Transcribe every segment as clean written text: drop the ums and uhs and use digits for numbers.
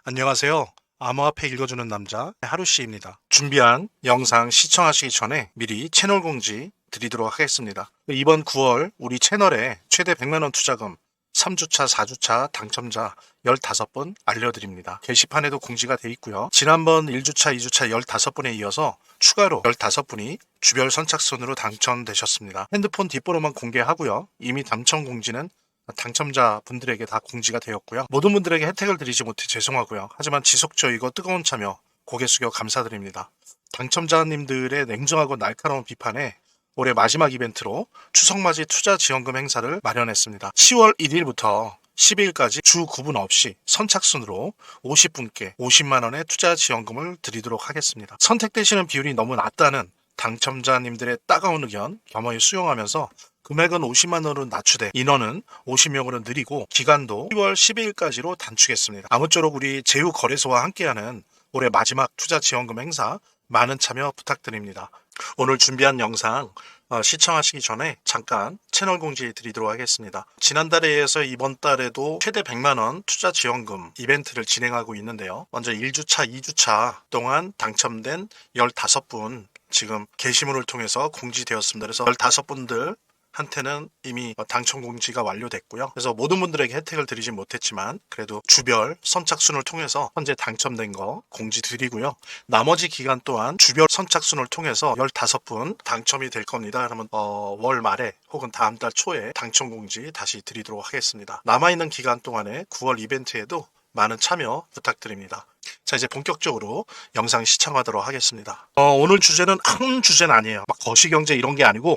안녕하세요. 암호화폐 읽어주는 남자 하루씨입니다. 준비한 영상 시청하시기 전에 미리 채널 공지 드리도록 하겠습니다. 이번 9월 우리 채널에 최대 100만원 투자금 3주차, 4주차 당첨자 15분 알려드립니다. 게시판에도 공지가 돼 있고요. 지난번 1주차, 2주차 15분에 이어서 추가로 15분이 주별 선착순으로 당첨되셨습니다. 핸드폰 뒷번호만 공개하고요. 이미 당첨 공지는 당첨자 분들에게 다 공지가 되었고요. 모든 분들에게 혜택을 드리지 못해 죄송하고요. 하지만 지속적이고 뜨거운 참여 고개 숙여 감사드립니다. 당첨자님들의 냉정하고 날카로운 비판에 올해 마지막 이벤트로 추석맞이 투자지원금 행사를 마련했습니다. 10월 1일부터 12일까지 주 구분 없이 선착순으로 50분께 50만원의 투자지원금을 드리도록 하겠습니다. 선택되시는 비율이 너무 낮다는 당첨자님들의 따가운 의견 겸허히 수용하면서 금액은 50만원으로 낮추되 인원은 50명으로 늘리고 기간도 10월 12일까지로 단축했습니다. 아무쪼록 우리 제휴거래소와 함께하는 올해 마지막 투자지원금 행사 많은 참여 부탁드립니다. 오늘 준비한 영상 시청하시기 전에 잠깐 채널 공지 드리도록 하겠습니다. 지난달에 이어서 이번 달에도 최대 100만원 투자지원금 이벤트를 진행하고 있는데요. 먼저 1주차, 2주차 동안 당첨된 15분 지금 게시물을 통해서 공지되었습니다. 그래서 15분들 한테는 이미 당첨 공지가 완료됐고요. 그래서 모든 분들에게 혜택을 드리진 못했지만 그래도 주별 선착순을 통해서 현재 당첨된 거 공지 드리고요. 나머지 기간 또한 주별 선착순을 통해서 15분 당첨이 될 겁니다. 그러면 월 말에 혹은 다음 달 초에 당첨 공지 다시 드리도록 하겠습니다. 남아있는 기간 동안에 9월 이벤트에도 많은 참여 부탁드립니다. 자, 이제 본격적으로 영상 시청하도록 하겠습니다. 오늘 주제는 아무 주제는 아니에요. 막 거시경제 이런 게 아니고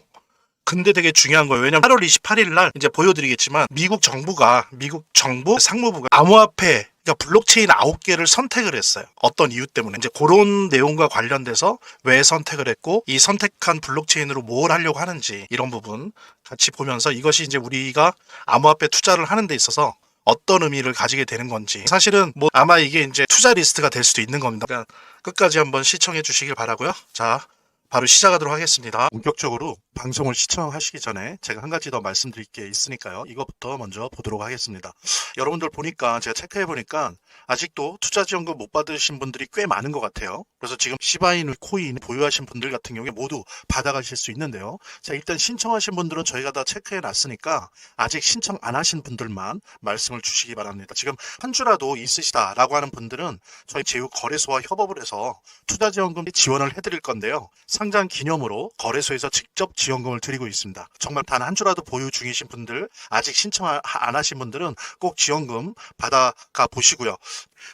근데 되게 중요한 거예요. 왜냐면 8월 28일 날 이제 보여드리겠지만 미국 정부 상무부가 암호화폐 그러니까 블록체인 9개를 선택을 했어요. 어떤 이유 때문에 이제 그런 내용과 관련돼서 왜 선택을 했고 이 선택한 블록체인으로 뭘 하려고 하는지 이런 부분 같이 보면서 이것이 이제 우리가 암호화폐 투자를 하는 데 있어서 어떤 의미를 가지게 되는 건지 사실은 뭐 아마 이게 이제 투자 리스트가 될 수도 있는 겁니다. 그러니까 끝까지 한번 시청해 주시길 바라고요. 자, 바로 시작하도록 하겠습니다. 본격적으로 방송을 시청하시기 전에 제가 한 가지 더 말씀드릴 게 있으니까요. 이것부터 먼저 보도록 하겠습니다. 여러분들 보니까 제가 체크해 보니까 아직도 투자지원금 못 받으신 분들이 꽤 많은 것 같아요. 그래서 지금 시바이누 코인 보유하신 분들 같은 경우에 모두 받아가실 수 있는데요. 자, 일단 신청하신 분들은 저희가 다 체크해 놨으니까 아직 신청 안 하신 분들만 말씀을 주시기 바랍니다. 지금 한 주라도 있으시다라고 하는 분들은 저희 제휴거래소와 협업을 해서 투자지원금 지원을 해드릴 건데요. 상장 기념으로 거래소에서 직접 지원금을 드리고 있습니다. 정말 단 한 주라도 보유 중이신 분들, 아직 신청 안 하신 분들은 꼭 지원금 받아가 보시고요.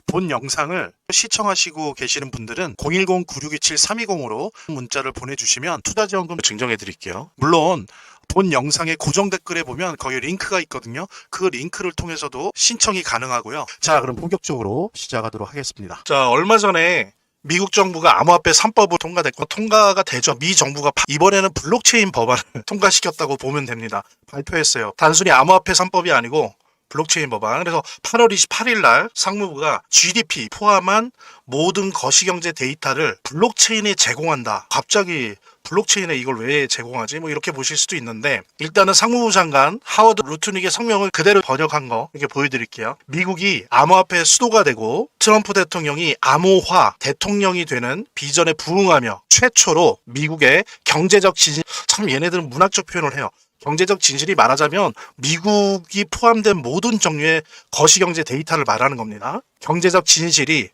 본 영상을 시청하시고 계시는 분들은 010-9627-320으로 문자를 보내주시면 투자지원금 증정해 드릴게요. 물론 본 영상의 고정 댓글에 보면 거기 링크가 있거든요. 그 링크를 통해서도 신청이 가능하고요. 자, 그럼 본격적으로 시작하도록 하겠습니다. 자, 얼마 전에 미국 정부가 암호화폐 3법을 통과됐고 통과가 되죠. 미 정부가 이번에는 블록체인 법안을 통과시켰다고 보면 됩니다. 발표했어요. 단순히 암호화폐 3법이 아니고 블록체인 법안. 그래서 8월 28일 날 상무부가 GDP 포함한 모든 거시경제 데이터를 블록체인에 제공한다. 갑자기 블록체인에 이걸 왜 제공하지? 뭐 이렇게 보실 수도 있는데 일단은 상무부 장관 하워드 루트닉의 성명을 그대로 번역한 거 이렇게 보여드릴게요. 미국이 암호화폐 수도가 되고 트럼프 대통령이 암호화 대통령이 되는 비전에 부응하며 최초로 미국의 경제적 지진 참 얘네들은 문학적 표현을 해요. 경제적 진실이 말하자면 미국이 포함된 모든 종류의 거시경제 데이터를 말하는 겁니다. 경제적 진실이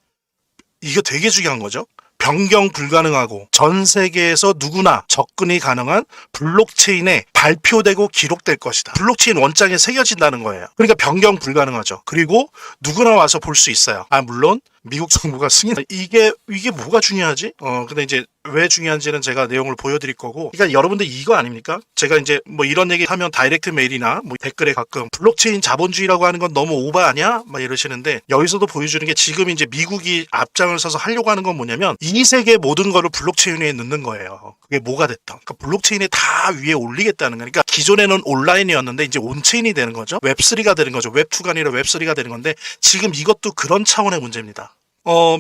이거 되게 중요한 거죠. 변경 불가능하고 전 세계에서 누구나 접근이 가능한 블록체인에 발표되고 기록될 것이다. 블록체인 원장에 새겨진다는 거예요. 그러니까 변경 불가능하죠. 그리고 누구나 와서 볼 수 있어요. 물론 미국 정부가 승인. 이게 뭐가 중요하지? 근데 이제 왜 중요한지는 제가 내용을 보여드릴 거고. 그러니까 여러분들 이거 아닙니까? 제가 이제 뭐 이런 얘기 하면 다이렉트 메일이나 뭐 댓글에 가끔 블록체인 자본주의라고 하는 건 너무 오바 아니야? 막 이러시는데 여기서도 보여주는 게 지금 이제 미국이 앞장을 서서 하려고 하는 건 뭐냐면 이 세계 모든 거를 블록체인 위에 넣는 거예요. 그게 뭐가 됐든. 그러니까 블록체인에 다 위에 올리겠다는 거니까 기존에는 온라인이었는데 이제 온체인이 되는 거죠. 웹3가 되는 거죠. 웹2가 아니라 웹3가 되는 건데 지금 이것도 그런 차원의 문제입니다.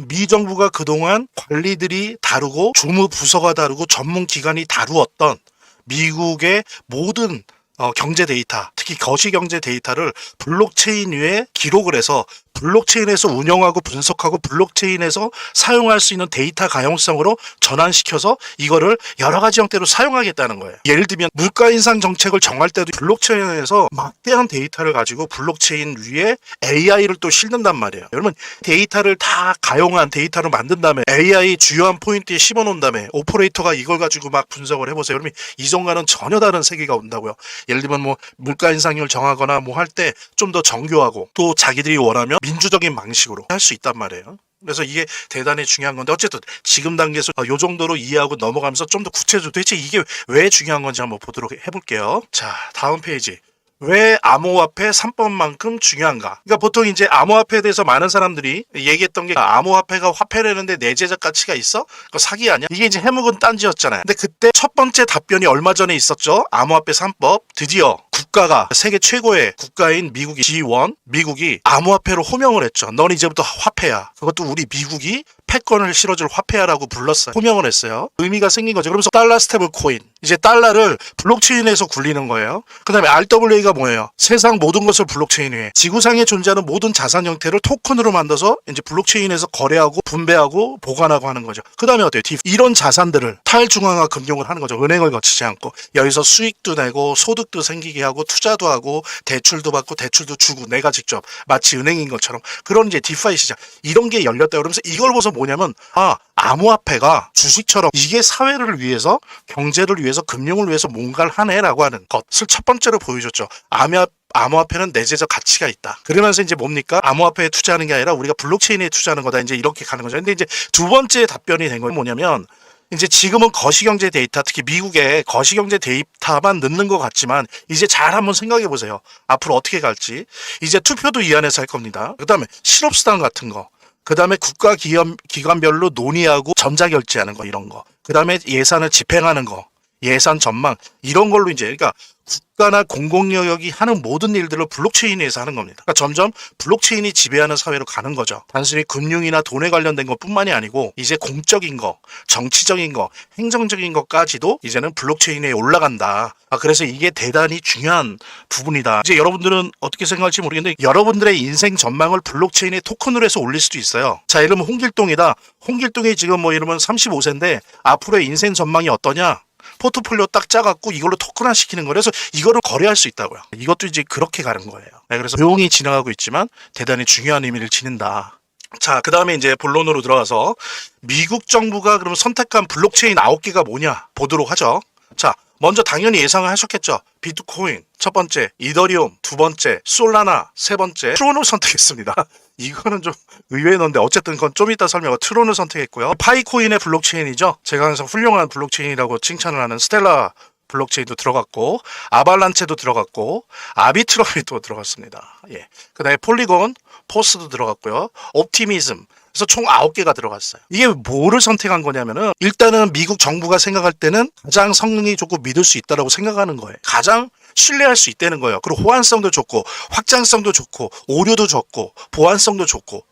미 정부가 그동안 관리들이 다루고 주무 부서가 다루고 전문 기관이 다루었던 미국의 모든 경제 데이터, 특히 거시경제 데이터를 블록체인 위에 기록을 해서 블록체인에서 운영하고 분석하고 블록체인에서 사용할 수 있는 데이터 가용성으로 전환시켜서 이거를 여러 가지 형태로 사용하겠다는 거예요. 예를 들면 물가 인상 정책을 정할 때도 블록체인에서 막대한 데이터를 가지고 블록체인 위에 AI를 또 싣는단 말이에요. 여러분 데이터를 다 가용한 데이터로 만든 다음에 AI 주요한 포인트에 씹어놓은 다음에 오퍼레이터가 이걸 가지고 막 분석을 해보세요. 그러면 이전과는 전혀 다른 세계가 온다고요. 예를 들면 뭐 물가 인상률 정하거나 뭐 할 때 좀 더 정교하고 또 자기들이 원하면 민주적인 방식으로 할 수 있단 말이에요. 그래서 이게 대단히 중요한 건데 어쨌든 지금 단계에서 이 정도로 이해하고 넘어가면서 좀 더 구체적으로 도대체 이게 왜 중요한 건지 한번 보도록 해볼게요. 자, 다음 페이지. 왜 암호화폐 3법만큼 중요한가? 그러니까 보통 이제 암호화폐에 대해서 많은 사람들이 얘기했던 게 암호화폐가 화폐라는데 내재적 가치가 있어? 그거 사기 아니야? 이게 이제 해묵은 딴지였잖아요. 근데 그때 첫 번째 답변이 얼마 전에 있었죠? 암호화폐 3법. 드디어 국가가 세계 최고의 국가인 미국이 G1 미국이 암호화폐로 호명을 했죠. 넌 이제부터 화폐야. 그것도 우리 미국이 패권을 실어줄 화폐야라고 불렀어요. 호명을 했어요. 의미가 생긴 거죠. 그러면서 달러 스테이블 코인. 이제 달러를 블록체인에서 굴리는 거예요. 그 다음에 RWA가 뭐예요? 세상 모든 것을 블록체인에 지구상에 존재하는 모든 자산 형태를 토큰으로 만들어서 이제 블록체인에서 거래하고 분배하고 보관하고 하는 거죠. 그 다음에 어때요? 이런 자산들을 탈중앙화 금융을 하는 거죠. 은행을 거치지 않고 여기서 수익도 내고 소득도 생기게 하고 투자도 하고 대출도 받고 대출도 주고 내가 직접 마치 은행인 것처럼 그런 이제 디파이 시장 이런 게 열렸다 그러면서 이걸 보서 뭐냐면 암호화폐가 주식처럼 이게 사회를 위해서 경제를 위해서 금융을 위해서 뭔가를 하네라고 하는 것을 첫 번째로 보여줬죠. 암호화폐는 내재적 가치가 있다. 그러면서 이제 뭡니까? 암호화폐에 투자하는 게 아니라 우리가 블록체인에 투자하는 거다. 이제 이렇게 가는 거죠. 근데 이제 두 번째 답변이 된 건 뭐냐면 이제 지금은 거시경제 데이터, 특히 미국의 거시경제 데이터만 넣는 것 같지만 이제 잘 한번 생각해 보세요. 앞으로 어떻게 갈지. 이제 투표도 이 안에서 할 겁니다. 그 다음에 실업수당 같은 거. 그 다음에 국가 기관별로 논의하고 전자결제하는 거 이런 거. 그 다음에 예산을 집행하는 거. 예산 전망 이런 걸로 이제 그러니까 국가나 공공영역이 하는 모든 일들을 블록체인에서 하는 겁니다. 그러니까 점점 블록체인이 지배하는 사회로 가는 거죠. 단순히 금융이나 돈에 관련된 것뿐만이 아니고 이제 공적인 거, 정치적인 거, 행정적인 것까지도 이제는 블록체인에 올라간다. 그래서 이게 대단히 중요한 부분이다. 이제 여러분들은 어떻게 생각할지 모르겠는데 여러분들의 인생 전망을 블록체인에 토큰으로 해서 올릴 수도 있어요. 자, 예를 들면 홍길동이다. 홍길동이 지금 뭐 이러면 35세인데 앞으로의 인생 전망이 어떠냐? 포트폴리오 딱 짜갖고 이걸로 토큰화 시키는 거예요. 그래서 이거를 거래할 수 있다고요. 이것도 이제 그렇게 가는 거예요. 네, 그래서 조용히 지나가고 있지만 대단히 중요한 의미를 지닌다. 자, 그 다음에 이제 본론으로 들어가서 미국 정부가 그럼 선택한 블록체인 9개가 뭐냐 보도록 하죠. 자, 먼저 당연히 예상을 하셨겠죠. 비트코인 첫 번째, 이더리움 두 번째, 솔라나 세 번째, 트론을 선택했습니다. 이거는 좀 의외였는데 어쨌든 그건 좀 이따 설명하고 트론을 선택했고요. 파이코인의 블록체인이죠. 제가 항상 훌륭한 블록체인이라고 칭찬을 하는 스텔라 블록체인도 들어갔고 아발란체도 들어갔고 아비트럼이 또 들어갔습니다. 예. 그다음에 폴리곤, 포스도 들어갔고요. 옵티미즘 그래서 총 9개가 들어갔어요. 이게 뭐를 선택한 거냐면은 일단은 미국 정부가 생각할 때는 가장 성능이 좋고 믿을 수 있다라고 생각하는 거예요. 가장 신뢰할 수 있다는 거예요. 그리고 호환성도 좋고 확장성도 좋고 오류도 적고 보안성도 좋고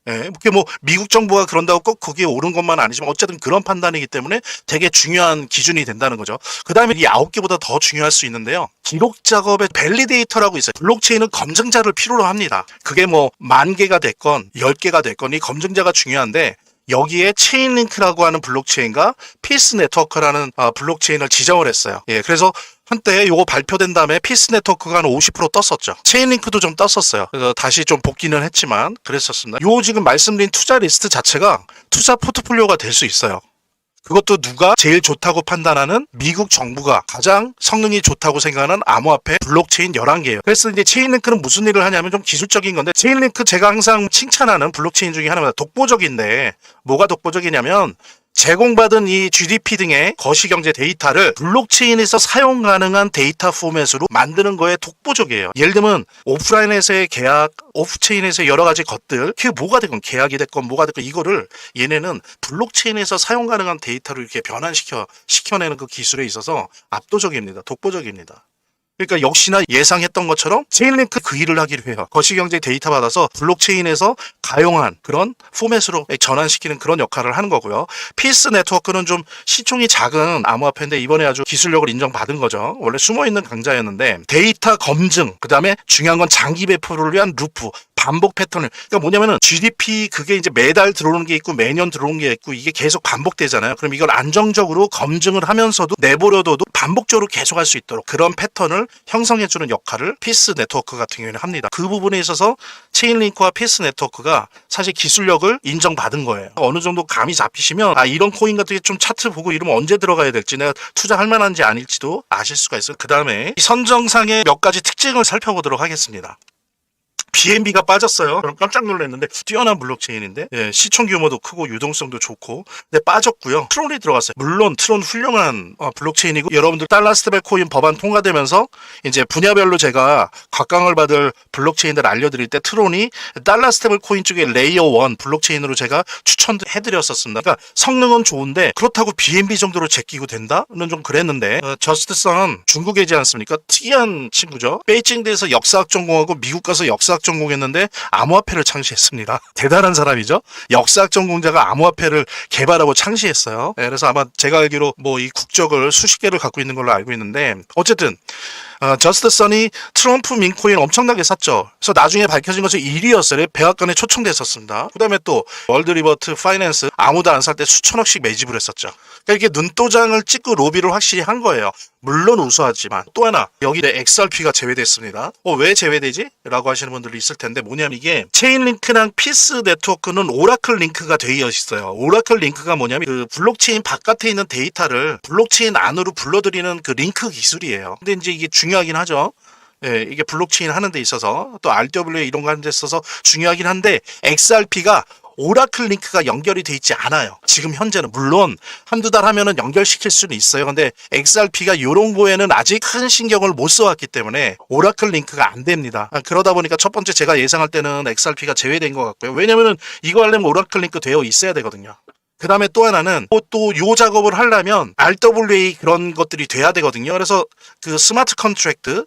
예, 그게 뭐 미국 정부가 그런다고 꼭 거기에 옳은 것만 아니지만 어쨌든 그런 판단이기 때문에 되게 중요한 기준이 된다는 거죠. 그 다음에 이 9개보다 더 중요할 수 있는데요. 기록 작업의 밸리데이터라고 있어요. 블록체인은 검증자를 필요로 합니다. 그게 뭐 10,000개가 됐건 10개가 됐건 이 검증자가 중요한데 여기에 체인링크라고 하는 블록체인과 피스 네트워크라는 블록체인을 지정을 했어요. 예, 그래서 한때 요거 발표된 다음에 피스 네트워크가 한 50% 떴었죠. 체인링크도 좀 떴었어요. 그래서 다시 좀 복귀는 했지만 그랬었습니다. 요 지금 말씀드린 투자 리스트 자체가 투자 포트폴리오가 될 수 있어요. 그것도 누가 제일 좋다고 판단하는 미국 정부가 가장 성능이 좋다고 생각하는 암호화폐 블록체인 11개예요. 그래서 이제 체인링크는 무슨 일을 하냐면 좀 기술적인 건데 체인링크 제가 항상 칭찬하는 블록체인 중에 하나입니다. 독보적인데 뭐가 독보적이냐면 제공받은 이 GDP 등의 거시경제 데이터를 블록체인에서 사용 가능한 데이터 포맷으로 만드는 거에 독보적이에요. 예를 들면 오프라인에서의 계약, 오프체인에서의 여러 가지 것들, 그게 뭐가 됐건 계약이 됐건 뭐가 됐건 이거를 얘네는 블록체인에서 사용 가능한 데이터로 이렇게 시켜내는 그 기술에 있어서 압도적입니다. 독보적입니다. 그러니까 역시나 예상했던 것처럼 체인링크 그 일을 하기로 해요. 거시경제 데이터 받아서 블록체인에서 가용한 그런 포맷으로 전환시키는 그런 역할을 하는 거고요. 피스 네트워크는 좀 시총이 작은 암호화폐인데 이번에 아주 기술력을 인정받은 거죠. 원래 숨어있는 강자였는데 데이터 검증, 그 다음에 중요한 건 장기 배포를 위한 루프, 반복 패턴을, 그러니까 뭐냐면은 GDP 그게 이제 매달 들어오는 게 있고 매년 들어오는 게 있고 이게 계속 반복되잖아요. 그럼 이걸 안정적으로 검증을 하면서도 내버려둬도 반복적으로 계속 할 수 있도록 그런 패턴을 형성해주는 역할을 피스 네트워크 같은 경우에는 합니다. 그 부분에 있어서 체인링크와 피스 네트워크가 사실 기술력을 인정받은 거예요. 어느 정도 감이 잡히시면 이런 코인 같은 게 좀 차트 보고 이러면 언제 들어가야 될지, 내가 투자할 만한지 아닐지도 아실 수가 있어요. 그 다음에 선정상의 몇 가지 특징을 살펴보도록 하겠습니다. BNB가 빠졌어요. 그럼 깜짝 놀랐는데 뛰어난 블록체인인데 시총 규모도 크고 유동성도 좋고, 근데 빠졌고요. 트론이 들어갔어요. 물론 트론 훌륭한 블록체인이고, 여러분들 달러 스테이블 코인 법안 통과되면서 이제 분야별로 제가 각광을 받을 블록체인들 알려드릴 때 트론이 달러 스테이블 코인 쪽에 레이어 1 블록체인으로 제가 추천해드렸었습니다. 그러니까 성능은 좋은데 그렇다고 BNB 정도로 제끼고 된다는 좀 그랬는데, 저스트선 중국이지 않습니까? 특이한 친구죠. 베이징대에서 역사학 전공하고 미국 가서 역사학 전공했는데 암호화폐를 창시했습니다. 대단한 사람이죠. 역사학 전공자가 암호화폐를 개발하고 창시했어요. 그래서 아마 제가 알기로 뭐 이 국적을 수십 개를 갖고 있는 걸로 알고 있는데, 어쨌든 저스트선이 트럼프 민코인 엄청나게 샀죠. 그래서 나중에 밝혀진 것이 1위였어요. 백악관에 초청됐었습니다. 그 다음에 또 월드리버트 파이낸스 아무도 안 살 때 수천억씩 매집을 했었죠. 그러니까 이게 눈도장을 찍고 로비를 확실히 한 거예요. 물론 우수하지만. 또 하나, 여기 XRP가 제외됐습니다. 왜 제외되지? 라고 하시는 분들이 있을 텐데, 뭐냐면 이게 체인링크랑 피스 네트워크는 오라클 링크가 되어 있어요. 오라클 링크가 뭐냐면 그 블록체인 바깥에 있는 데이터를 블록체인 안으로 불러들이는 그 링크 기술이에요. 근데 이제 이게 중요하긴 하죠. 이게 블록체인 하는 데 있어서, 또 RWA 이런 거 하는 데 있어서 중요하긴 한데, XRP가 오라클 링크가 연결이 돼 있지 않아요. 지금 현재는. 물론 한두 달 하면은 연결시킬 수는 있어요. 근데 XRP가 이런 거에는 아직 큰 신경을 못 써왔기 때문에 오라클 링크가 안 됩니다. 그러다 보니까 첫 번째 제가 예상할 때는 XRP가 제외된 것 같고요. 왜냐면은 이거 하려면 오라클 링크 되어 있어야 되거든요. 그 다음에 또 하나는 또 요 작업을 하려면 RWA 그런 것들이 돼야 되거든요. 그래서 그 스마트 컨트랙트,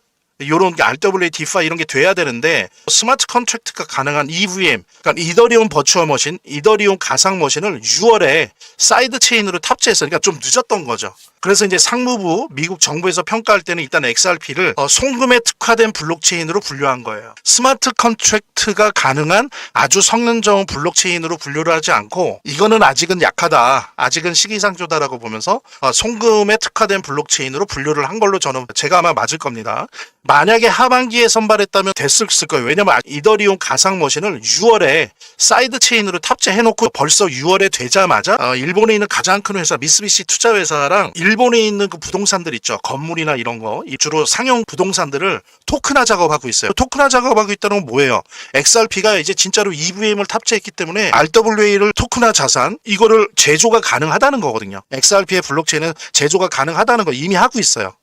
요런 게 RWA, 디파이 이런 게 돼야 되는데, 스마트 컨트랙트가 가능한 EVM, 그러니까 이더리움 버추얼 머신, 이더리움 가상 머신을 6월에 사이드 체인으로 탑재했어요. 그러니까 좀 늦었던 거죠. 그래서 이제 상무부, 미국 정부에서 평가할 때는 일단 XRP를 송금에 특화된 블록체인으로 분류한 거예요. 스마트 컨트랙트가 가능한 아주 성능 좋은 블록체인으로 분류를 하지 않고, 이거는 아직은 약하다, 아직은 시기상조다라고 보면서 송금에 특화된 블록체인으로 분류를 한 걸로 저는, 제가 아마 맞을 겁니다. 만약에 하반기에 선발했다면 됐을 거예요. 왜냐면 이더리움 가상 머신을 6월에 사이드 체인으로 탑재해놓고 벌써 6월에 되자마자 일본에 있는 가장 큰 회사 미쓰비시 투자회사랑 일본에 있는 그 부동산들 있죠. 건물이나 이런 거, 주로 상용 부동산들을 토큰화 작업하고 있어요. 토큰화 작업하고 있다는 건 뭐예요? XRP가 이제 진짜로 EVM을 탑재했기 때문에 RWA를 토큰화 자산, 이거를 제조가 가능하다는 거거든요. XRP의 블록체인은 제조가 가능하다는 거 이미 하고 있어요.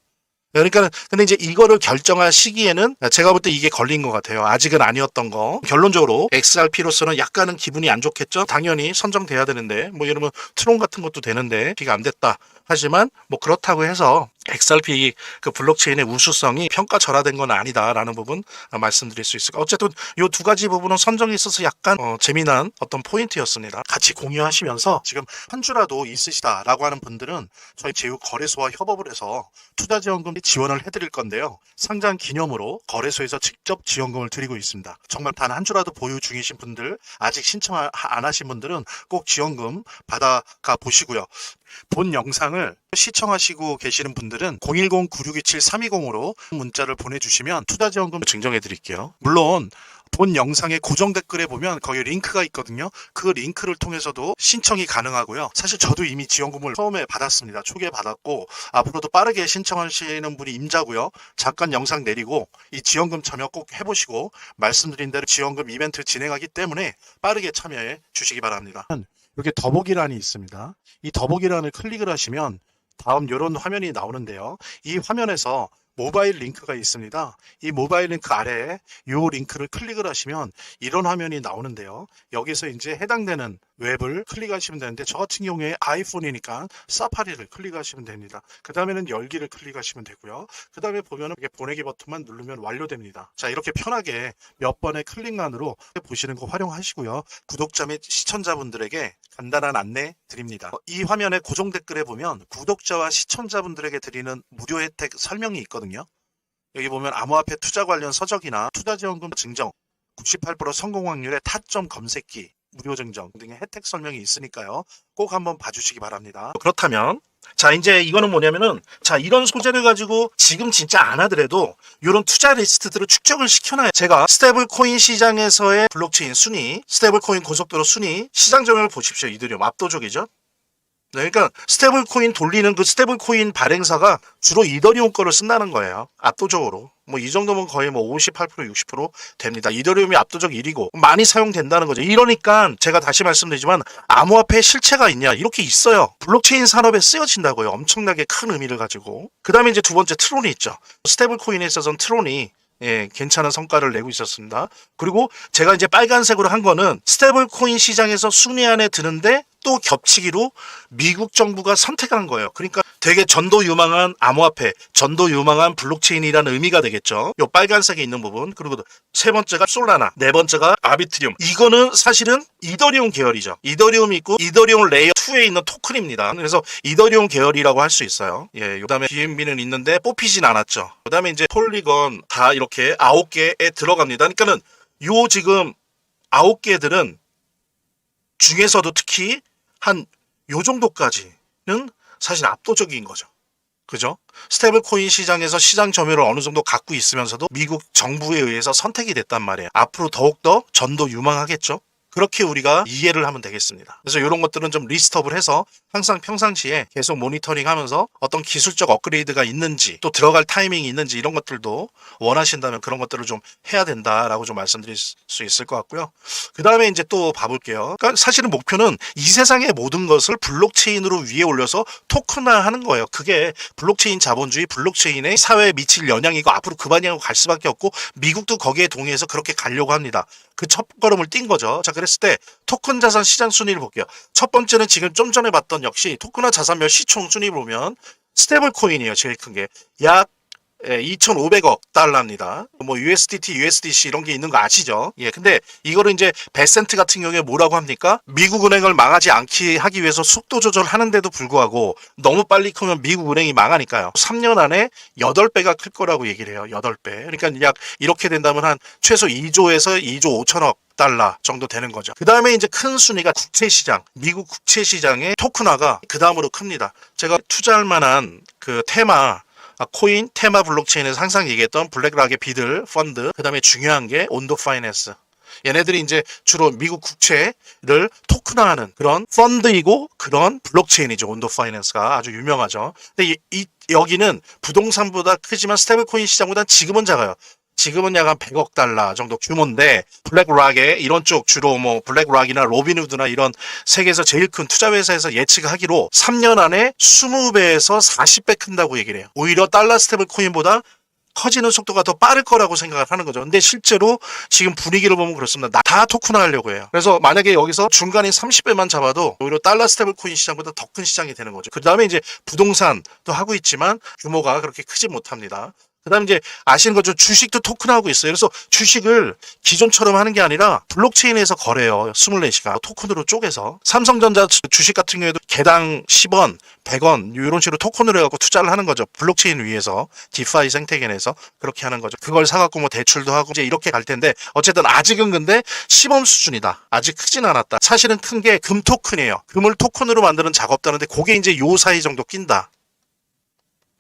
그러니까 근데 이제 이거를 결정할 시기에는 제가 볼 때 이게 걸린 것 같아요. 아직은 아니었던 거. 결론적으로 XRP로서는 약간은 기분이 안 좋겠죠. 당연히 선정돼야 되는데, 뭐 이러면 트론 같은 것도 되는데 비가 안 됐다. 하지만 뭐 그렇다고 해서 XRP 그 블록체인의 우수성이 평가절하된 건 아니다라는 부분 말씀드릴 수 있을까. 어쨌든 이 두 가지 부분은 선정에 있어서 약간 재미난 어떤 포인트였습니다. 같이 공유하시면서 지금 한 주라도 있으시다라고 하는 분들은 저희 제휴거래소와 협업을 해서 투자지원금 지원을 해드릴 건데요. 상장 기념으로 거래소에서 직접 지원금을 드리고 있습니다. 정말 단 한 주라도 보유 중이신 분들, 아직 신청 안 하신 분들은 꼭 지원금 받아가 보시고요. 본 영상을 시청하시고 계시는 분들은 010-9627-320으로 문자를 보내주시면 투자지원금 증정해 드릴게요. 물론 본 영상의 고정 댓글에 보면 거기 링크가 있거든요. 그 링크를 통해서도 신청이 가능하고요. 사실 저도 이미 지원금을 처음에 받았습니다. 초기에 받았고, 앞으로도 빠르게 신청하시는 분이 임자고요. 잠깐 영상 내리고 이 지원금 참여 꼭 해보시고, 말씀드린 대로 지원금 이벤트 진행하기 때문에 빠르게 참여해 주시기 바랍니다. 이렇게 더보기란이 있습니다. 이 더보기란을 클릭을 하시면 다음 이런 화면이 나오는데요. 이 화면에서 모바일 링크가 있습니다. 이 모바일 링크 아래에 이 링크를 클릭을 하시면 이런 화면이 나오는데요. 여기서 이제 해당되는 웹을 클릭하시면 되는데, 저 같은 경우에 아이폰이니까 사파리를 클릭하시면 됩니다. 그 다음에는 열기를 클릭하시면 되고요. 그 다음에 보면 이렇게 보내기 버튼만 누르면 완료됩니다. 자, 이렇게 편하게 몇 번의 클릭만으로 보시는 거 활용하시고요. 구독자 및 시청자분들에게 간단한 안내 드립니다. 이 화면의 고정 댓글에 보면 구독자와 시청자분들에게 드리는 무료 혜택 설명이 있거든요. 여기 보면 암호화폐 투자 관련 서적이나 투자지원금 증정, 98% 성공 확률의 타점 검색기, 무료 증정 등의 혜택 설명이 있으니까요. 꼭 한번 봐주시기 바랍니다. 그렇다면 자, 이제 이거는 뭐냐면은, 자, 이런 소재를 가지고 지금 진짜 안 하더라도 이런 투자 리스트들을 축적을 시켜놔요. 제가 스테이블 코인 시장에서의 블록체인 순위, 스테이블 코인 고속도로 순위, 시장 점유율 보십시오. 이더리움 압도적이죠. 네, 그러니까 스테이블 코인 돌리는 그 스테이블 코인 발행사가 주로 이더리움 거를 쓴다는 거예요. 압도적으로. 뭐 이 정도면 거의 뭐 58%, 60% 됩니다. 이더리움이 압도적 1위고 많이 사용된다는 거죠. 이러니까 제가 다시 말씀드리지만 암호화폐에 실체가 있냐? 이렇게 있어요. 블록체인 산업에 쓰여진다고요. 엄청나게 큰 의미를 가지고. 그다음에 이제 두 번째 트론이 있죠. 스테이블 코인에 있어서는 트론이 괜찮은 성과를 내고 있었습니다. 그리고 제가 이제 빨간색으로 한 거는 스테이블 코인 시장에서 순위 안에 드는데 또 겹치기로 미국 정부가 선택한 거예요. 그러니까 되게 전도 유망한 암호화폐, 전도 유망한 블록체인이라는 의미가 되겠죠. 요 빨간색에 있는 부분. 그리고 세 번째가 솔라나, 네 번째가 아비트리움. 이거는 사실은 이더리움 계열이죠. 이더리움이 있고 이더리움 레이어 2에 있는 토큰입니다. 그래서 이더리움 계열이라고 할 수 있어요. 예, 그다음에 BNB는 있는데 뽑히진 않았죠. 그다음에 이제 폴리건 다 이렇게 9개에 들어갑니다. 그러니까는 요 지금 9개들은 중에서도 특히 한 요 정도까지는 사실 압도적인 거죠. 그죠? 스테이블 코인 시장에서 시장 점유율을 어느 정도 갖고 있으면서도 미국 정부에 의해서 선택이 됐단 말이에요. 앞으로 더욱더 전도 유망하겠죠? 그렇게 우리가 이해를 하면 되겠습니다. 그래서 이런 것들은 좀 리스트업을 해서 항상 평상시에 계속 모니터링 하면서 어떤 기술적 업그레이드가 있는지 또 들어갈 타이밍이 있는지 이런 것들도 원하신다면 그런 것들을 좀 해야 된다라고 좀 말씀드릴 수 있을 것 같고요. 그 다음에 이제 또 봐볼게요. 그러니까 사실은 목표는 이 세상의 모든 것을 블록체인으로 위에 올려서 토큰화하는 거예요. 그게 블록체인 자본주의, 블록체인의 사회에 미칠 영향이고 앞으로 그 방향으로 갈 수밖에 없고 미국도 거기에 동의해서 그렇게 가려고 합니다. 그 첫걸음을 뛴 거죠. 자, 그랬을 때 토큰 자산 시장 순위를 볼게요. 첫 번째는 지금 좀 전에 봤던 역시 토큰화 자산별 시총 순위 보면 스테이블 코인이에요. 제일 큰 게 약 2,500억 달러입니다. 뭐 USDT, USDC 이런 게 있는 거 아시죠? 예, 근데 이거를 이제 베센트 같은 경우에 뭐라고 합니까? 미국 은행을 망하지 않게 하기 위해서 속도 조절하는데도 불구하고 너무 빨리 크면 미국 은행이 망하니까요. 3년 안에 8배가 클 거라고 얘기를 해요. 8배. 그러니까 약 이렇게 된다면 한 최소 2조에서 2조 5천억 달러 정도 되는 거죠. 그 다음에 이제 큰 순위가 국채시장, 미국 국채시장의 토큰화가 그 다음으로 큽니다. 제가 투자할 만한 그 코인, 테마 블록체인에서 항상 얘기했던 블랙락의 비들, 펀드, 그 다음에 중요한 게 온도 파이낸스. 얘네들이 이제 주로 미국 국채를 토큰화하는 그런 펀드이고 그런 블록체인이죠. 온도 파이낸스가 아주 유명하죠. 근데 여기는 부동산보다 크지만 스테이블 코인 시장보다 지금은 작아요. 지금은 약 한 100억 달러 정도 규모인데 블랙락의 이런 쪽 주로 뭐 블랙락이나 로빈후드나 이런 세계에서 제일 큰 투자 회사에서 예측하기로 3년 안에 20배에서 40배 큰다고 얘기를 해요. 오히려 달러 스테이블 코인보다 커지는 속도가 더 빠를 거라고 생각을 하는 거죠. 근데 실제로 지금 분위기를 보면 그렇습니다. 다 토큰화 하려고 해요. 그래서 만약에 여기서 중간에 30배만 잡아도 오히려 달러 스테이블 코인 시장보다 더 큰 시장이 되는 거죠. 그 다음에 이제 부동산도 하고 있지만 규모가 그렇게 크지 못합니다. 그 다음에 이제 아시는 거죠. 주식도 토큰하고 있어요. 그래서 주식을 기존처럼 하는 게 아니라 블록체인에서 거래해요. 24시간 토큰으로 쪼개서. 삼성전자 주식 같은 경우에도 개당 10원, 100원 이런 식으로 토큰으로 해갖고 투자를 하는 거죠. 블록체인 위에서 디파이 생태계에서 그렇게 하는 거죠. 그걸 사갖고 뭐 대출도 하고 이제 이렇게 갈 텐데 어쨌든 아직은 근데 시범 수준이다. 아직 크진 않았다. 사실은 큰 게 금 토큰이에요. 금을 토큰으로 만드는 작업도 하는데 그게 이제 요 사이 정도 낀다.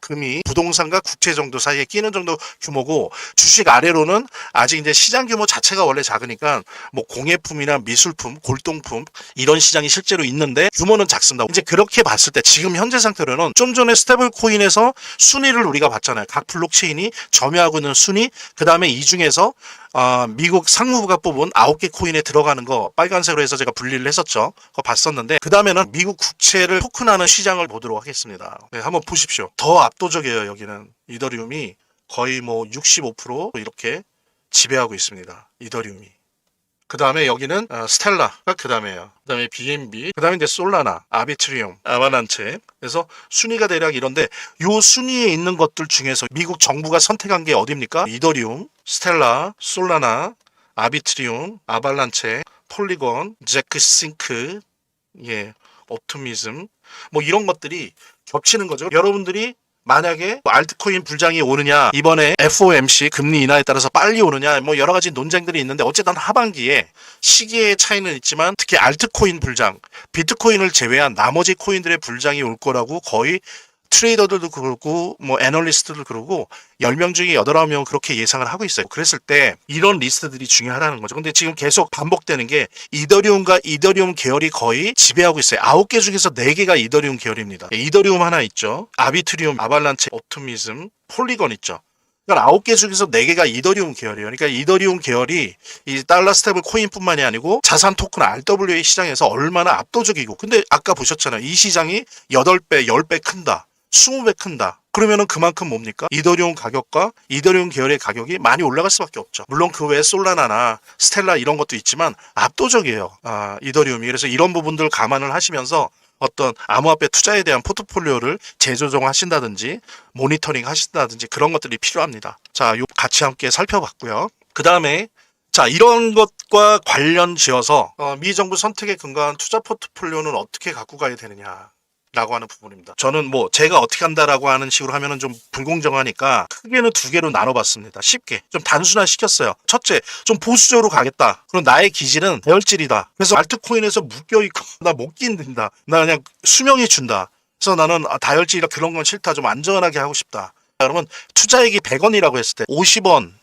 금이 부동산과 국채 정도 사이에 끼는 정도 규모고 주식 아래로는 아직 이제 시장 규모 자체가 원래 작으니까 뭐 공예품이나 미술품, 골동품 이런 시장이 실제로 있는데 규모는 작습니다. 이제 그렇게 봤을 때 지금 현재 상태로는 좀 전에 스테이블 코인에서 순위를 우리가 봤잖아요. 각 블록체인이 점유하고 있는 순위, 그 다음에 이 중에서 미국 상무부가 뽑은 9개 코인에 들어가는 거 빨간색으로 해서 제가 분리를 했었죠. 그거 봤었는데 그 다음에는 미국 국채를 토큰하는 시장을 보도록 하겠습니다. 네, 한번 보십시오. 더 압도적이에요. 여기는 이더리움이 거의 뭐 65% 이렇게 지배하고 있습니다. 이더리움이. 그 다음에 여기는 스텔라가 그 다음에요. 그 다음에 BNB, 그 다음에 이제 솔라나, 아비트리움, 아바란체. 그래서 순위가 대략 이런데 요 순위에 있는 것들 중에서 미국 정부가 선택한 게 어디입니까? 이더리움, 스텔라, 솔라나, 아비트리움, 아발란체, 폴리곤, 제크싱크, 옵티미즘 뭐 이런 것들이 겹치는 거죠. 여러분들이 만약에 알트코인 불장이 오느냐, 이번에 FOMC 금리 인하에 따라서 빨리 오느냐, 뭐 여러 가지 논쟁들이 있는데 어쨌든 하반기에 시기의 차이는 있지만 특히 알트코인 불장, 비트코인을 제외한 나머지 코인들의 불장이 올 거라고 거의 트레이더들도 그러고 뭐 애널리스트들도 그러고 10명 중에 8, 9명은 그렇게 예상을 하고 있어요. 그랬을 때 이런 리스트들이 중요하다는 거죠. 근데 지금 계속 반복되는 게 이더리움과 이더리움 계열이 거의 지배하고 있어요. 9개 중에서 4개가 이더리움 계열입니다. 이더리움 하나 있죠. 아비트리움, 아발란체, 옵티미즘, 폴리건 있죠. 그러니까 9개 중에서 4개가 이더리움 계열이에요. 그러니까 이더리움 계열이 이 달러 스테이블 코인뿐만이 아니고 자산 토큰 RWA 시장에서 얼마나 압도적이고, 근데 아까 보셨잖아요. 이 시장이 8배, 10배 큰다. 20배 큰다. 그러면은 그만큼 뭡니까? 이더리움 가격과 이더리움 계열의 가격이 많이 올라갈 수밖에 없죠. 물론 그 외에 솔라나나 스텔라 이런 것도 있지만 압도적이에요. 이더리움이. 그래서 이런 부분들 감안을 하시면서 어떤 암호화폐 투자에 대한 포트폴리오를 재조정하신다든지 모니터링 하신다든지 그런 것들이 필요합니다. 자, 요 같이 함께 살펴봤고요. 그 다음에 자, 이런 것과 관련 지어서 미 정부 선택에 근거한 투자 포트폴리오는 어떻게 갖고 가야 되느냐 라고 하는 부분입니다. 저는 뭐 제가 어떻게 한다라고 하는 식으로 하면은 좀 불공정하니까 크게는 2개로 나눠봤습니다. 쉽게 좀 단순화 시켰어요. 첫째, 좀 보수적으로 가겠다. 그럼 나의 기질은 다혈질이다. 그래서 알트코인에서 묶여있고 나 못 끼는다. 나 그냥 수명이 준다. 그래서 나는 다혈질이라 그런 건 싫다. 좀 안전하게 하고 싶다. 그러면 투자액이 100원이라고 했을 때 50원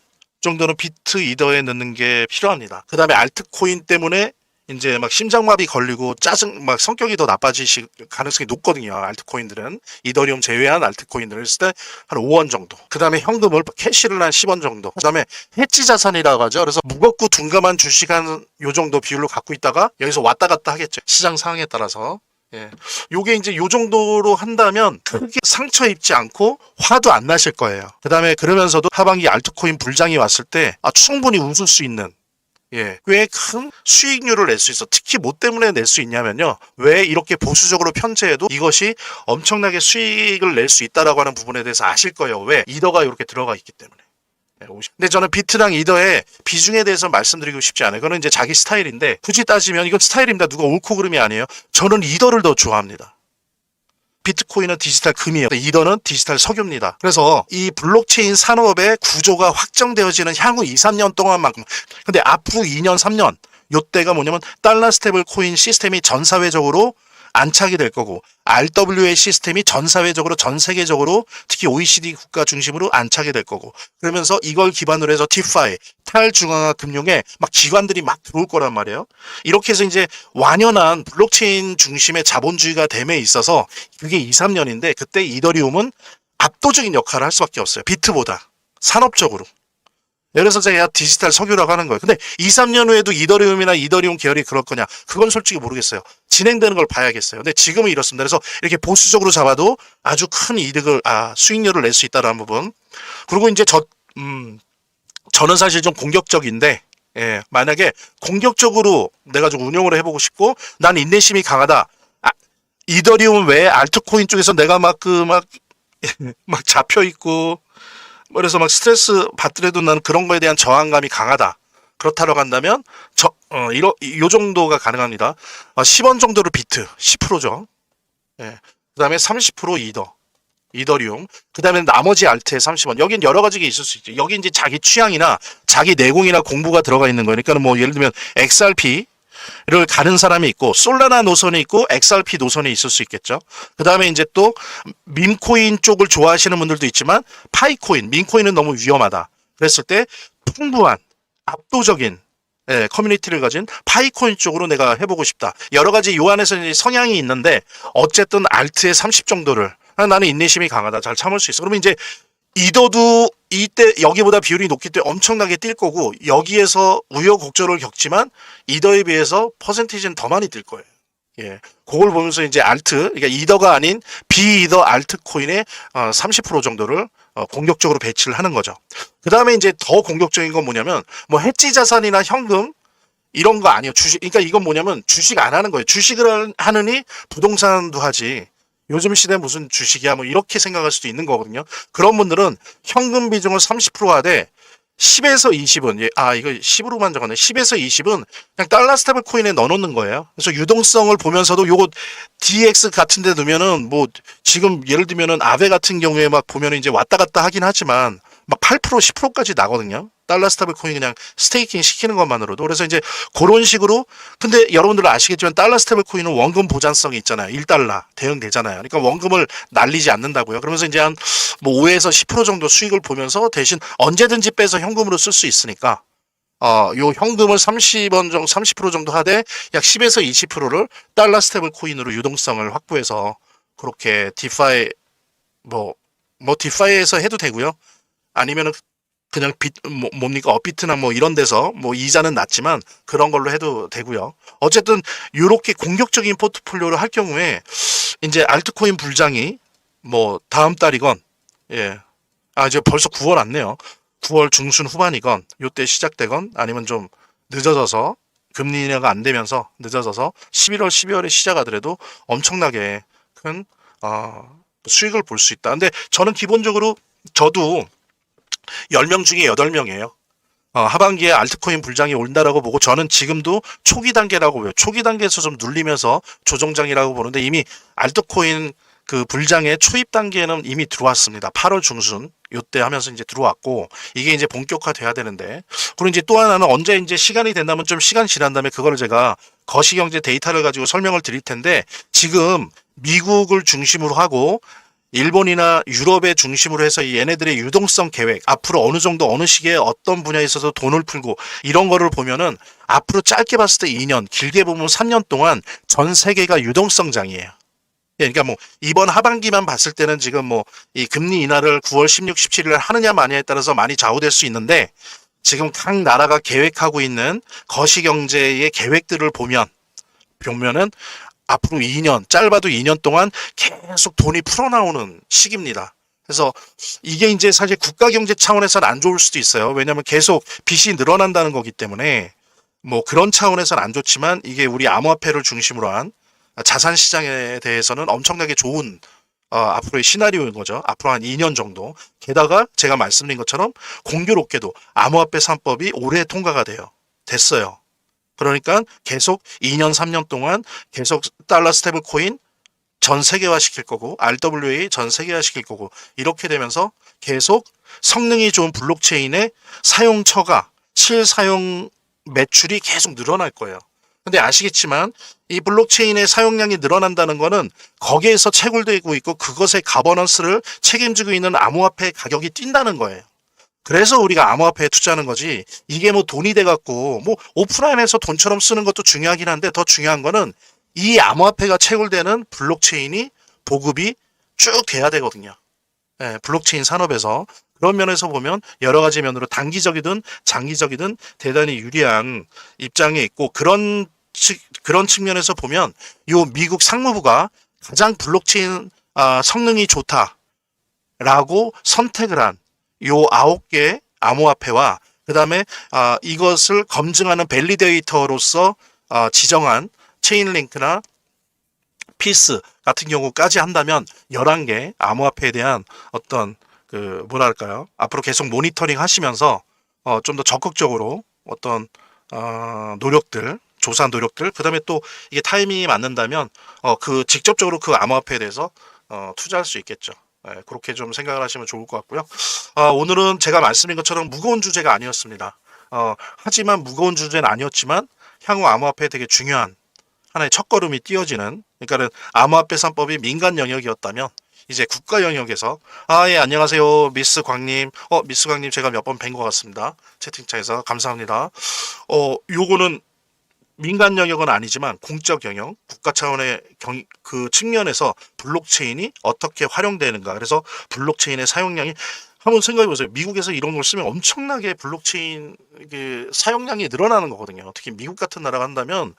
정도는 비트 이더에 넣는 게 필요합니다. 그 다음에 알트코인 때문에 이제 막 심장마비 걸리고 막 성격이 더 나빠지실 가능성이 높거든요. 알트코인들은 이더리움 제외한 알트코인들을 했을 때 한 5원 정도. 그 다음에 현금을 캐시를 한 10원 정도. 그 다음에 해지 자산이라고 하죠. 그래서 무겁고 둔감한 주식 한 요 정도 비율로 갖고 있다가 여기서 왔다 갔다 하겠죠. 시장 상황에 따라서. 예. 요게 이제 요 정도로 한다면 크게 상처 입지 않고 화도 안 나실 거예요. 그 다음에 그러면서도 하반기 알트코인 불장이 왔을 때 충분히 웃을 수 있는, 예, 꽤 큰 수익률을 낼 수 있어. 특히 뭐 때문에 낼 수 있냐면요. 왜 이렇게 보수적으로 편제해도 이것이 엄청나게 수익을 낼 수 있다라고 하는 부분에 대해서 아실 거예요. 왜? 이더가 이렇게 들어가 있기 때문에. 근데 저는 비트랑 이더의 비중에 대해서 말씀드리고 싶지 않아요. 그거는 이제 자기 스타일인데 굳이 따지면 이건 스타일입니다. 누가 옳고 그름이 아니에요. 저는 이더를 더 좋아합니다. 비트코인은 디지털 금이에요. 이더는 디지털 석유입니다. 그래서 이 블록체인 산업의 구조가 확정되어지는 향후 2, 3년 동안만큼, 근데 앞으로 2년, 3년 요때가 뭐냐면 달러 스테이블 코인 시스템이 전 사회적으로 안착이 될 거고 RWA 시스템이 전 사회적으로 전 세계적으로 특히 OECD 국가 중심으로 안착이 될 거고, 그러면서 이걸 기반으로 해서 디파이 탈중앙화 금융에 막 기관들이 막 들어올 거란 말이에요. 이렇게 해서 이제 완연한 블록체인 중심의 자본주의가 됨에 있어서 그게 2, 3년인데 그때 이더리움은 압도적인 역할을 할 수밖에 없어요. 비트보다 산업적으로. 그래서 제가 디지털 석유라고 하는 거예요. 근데 2, 3년 후에도 이더리움이나 이더리움 계열이 그럴 거냐? 그건 솔직히 모르겠어요. 진행되는 걸 봐야겠어요. 근데 지금은 이렇습니다. 그래서 이렇게 보수적으로 잡아도 아주 큰 이득을, 수익률을 낼 수 있다는 부분. 그리고 이제 저는 사실 좀 공격적인데, 예, 만약에 공격적으로 내가 좀 운용을 해보고 싶고, 난 인내심이 강하다. 이더리움 외에 알트코인 쪽에서 내가 막 잡혀있고, 그래서 막 스트레스 받더라도 난 그런 거에 대한 저항감이 강하다. 그렇다고 한다면 요 정도가 가능합니다. 10원 정도로 비트 10%죠. 예. 그다음에 30% 이더리움. 그다음에 나머지 알트에 30원. 여긴 여러 가지가 있을 수 있죠. 여기 이제 자기 취향이나 자기 내공이나 공부가 들어가 있는 거니까 뭐 예를 들면 XRP 를 가는 사람이 있고 솔라나 노선이 있고 XRP 노선이 있을 수 있겠죠. 그 다음에 이제 또 밈코인 쪽을 좋아하시는 분들도 있지만 파이코인, 밈코인은 너무 위험하다. 그랬을 때 풍부한 압도적인 커뮤니티를 가진 파이코인 쪽으로 내가 해보고 싶다. 여러 가지 요 안에서 이제 성향이 있는데 어쨌든 알트의 30 정도를 나는 인내심이 강하다. 잘 참을 수 있어. 그러면 이제 이더도 이때 여기보다 비율이 높기 때문에 엄청나게 뛸 거고 여기에서 우여곡절을 겪지만 이더에 비해서 퍼센티지는 더 많이 뛸 거예요. 예, 그걸 보면서 이제 그러니까 이더가 아닌 비이더 알트코인의 30% 정도를 공격적으로 배치를 하는 거죠. 그 다음에 이제 더 공격적인 건 뭐냐면 뭐 해지 자산이나 현금 이런 거 아니에요. 주식. 그러니까 이건 뭐냐면 주식 안 하는 거예요. 주식을 하느니 부동산도 하지. 요즘 시대 무슨 주식이야 뭐 이렇게 생각할 수도 있는 거거든요. 그런 분들은 현금 비중을 30% 하되 10에서 20은 이거 10으로만 적었네. 10에서 20은 그냥 달러 스테이블 코인에 넣어놓는 거예요. 그래서 유동성을 보면서도 요거 DX 같은 데 넣으면은 뭐 지금 예를 들면은 아베 같은 경우에 막 보면은 이제 왔다 갔다 하긴 하지만 막 8% 10%까지 나거든요. 달러 스테이블 코인 그냥 스테이킹 시키는 것만으로도. 그래서 이제 그런 식으로, 근데 여러분들 아시겠지만 달러 스테이블 코인은 원금 보장성이 있잖아요. 1달러 대응되잖아요. 그러니까 원금을 날리지 않는다고요. 그러면서 이제 한 뭐 5에서 10% 정도 수익을 보면서 대신 언제든지 빼서 현금으로 쓸 수 있으니까 요 현금을 30원 정도, 30% 정도 하되 약 10에서 20%를 달러 스테이블 코인으로 유동성을 확보해서 그렇게 디파이 뭐 디파이에서 해도 되고요. 아니면은 그냥 뭡니까 업비트나 뭐 이런 데서 뭐 이자는 낮지만 그런 걸로 해도 되고요. 어쨌든 요렇게 공격적인 포트폴리오를 할 경우에 이제 알트코인 불장이 뭐 다음 달이건 예. 이제 벌써 9월 왔네요. 9월 중순 후반이건 요때 시작되건 아니면 좀 늦어져서 금리 인하가 안 되면서 늦어져서 11월, 12월에 시작하더라도 엄청나게 큰 수익을 볼 수 있다. 근데 저는 기본적으로 저도 10명 중에 8명이에요. 하반기에 알트코인 불장이 온다라고 보고 저는 지금도 초기 단계라고 봐요. 초기 단계에서 좀 눌리면서 조정장이라고 보는데 이미 알트코인 그 불장의 초입 단계는 이미 들어왔습니다. 8월 중순 요때 하면서 이제 들어왔고 이게 이제 본격화돼야 되는데, 그리고 이제 또 하나는 언제 이제 시간이 된다면 좀 시간 지난 다음에 그거를 제가 거시경제 데이터를 가지고 설명을 드릴 텐데, 지금 미국을 중심으로 하고 일본이나 유럽의 중심으로 해서 얘네들의 유동성 계획, 앞으로 어느 정도 어느 시기에 어떤 분야에 있어서 돈을 풀고 이런 거를 보면은 앞으로 짧게 봤을 때 2년, 길게 보면 3년 동안 전 세계가 유동성장이에요. 그러니까 뭐 이번 하반기만 봤을 때는 지금 뭐 이 금리 인하를 9월 16, 17일 하느냐 마냐에 따라서 많이 좌우될 수 있는데, 지금 각 나라가 계획하고 있는 거시경제의 계획들을 보면은 앞으로 2년, 짧아도 2년 동안 계속 돈이 풀어나오는 시기입니다. 그래서 이게 이제 사실 국가 경제 차원에서는 안 좋을 수도 있어요. 왜냐하면 계속 빚이 늘어난다는 거기 때문에 뭐 그런 차원에서는 안 좋지만, 이게 우리 암호화폐를 중심으로 한 자산 시장에 대해서는 엄청나게 좋은 앞으로의 시나리오인 거죠. 앞으로 한 2년 정도. 게다가 제가 말씀드린 것처럼 공교롭게도 암호화폐 3법이 올해 통과가 됐어요. 그러니까 계속 2년, 3년 동안 계속 달러 스테이블 코인 전 세계화 시킬 거고, RWA 전 세계화 시킬 거고, 이렇게 되면서 계속 성능이 좋은 블록체인의 사용처가 실사용 매출이 계속 늘어날 거예요. 근데 아시겠지만 이 블록체인의 사용량이 늘어난다는 거는 거기에서 채굴되고 있고 그것의 가버넌스를 책임지고 있는 암호화폐 가격이 뛴다는 거예요. 그래서 우리가 암호화폐에 투자하는 거지, 이게 뭐 돈이 돼갖고 뭐 오프라인에서 돈처럼 쓰는 것도 중요하긴 한데, 더 중요한 거는 이 암호화폐가 채굴되는 블록체인이 보급이 쭉 돼야 되거든요. 예, 블록체인 산업에서. 그런 면에서 보면 여러 가지 면으로 단기적이든 장기적이든 대단히 유리한 입장에 있고, 그런 측면에서 보면 요 미국 상무부가 가장 블록체인 성능이 좋다라고 선택을 한 요 9개 암호화폐와 그 다음에 이것을 검증하는 밸리데이터로서 지정한 체인링크나 피스 같은 경우까지 한다면 11개 암호화폐에 대한 어떤 그 뭐랄까요, 앞으로 계속 모니터링 하시면서 좀 더 적극적으로 어떤 노력들, 조사 노력들, 그 다음에 또 이게 타이밍이 맞는다면 그 직접적으로 그 암호화폐에 대해서 투자할 수 있겠죠. 네, 그렇게 좀 생각을 하시면 좋을 것 같고요. 오늘은 제가 말씀드린 것처럼 무거운 주제가 아니었습니다. 하지만 무거운 주제는 아니었지만 향후 암호화폐에 되게 중요한 하나의 첫걸음이 띄어지는, 그러니까는 암호화폐 3법이 민간 영역이었다면 이제 국가 영역에서 예, 안녕하세요 미스 광님. 미스 광님 제가 몇 번 뵌 것 같습니다. 채팅창에서 감사합니다. 요거는 민간 영역은 아니지만 공적 영역, 국가 차원의 그 측면에서 블록체인이 어떻게 활용되는가. 그래서 블록체인의 사용량이, 한번 생각해 보세요. 미국에서 이런 걸 쓰면 엄청나게 블록체인 사용량이 늘어나는 거거든요. 특히 미국 같은 나라가 한다면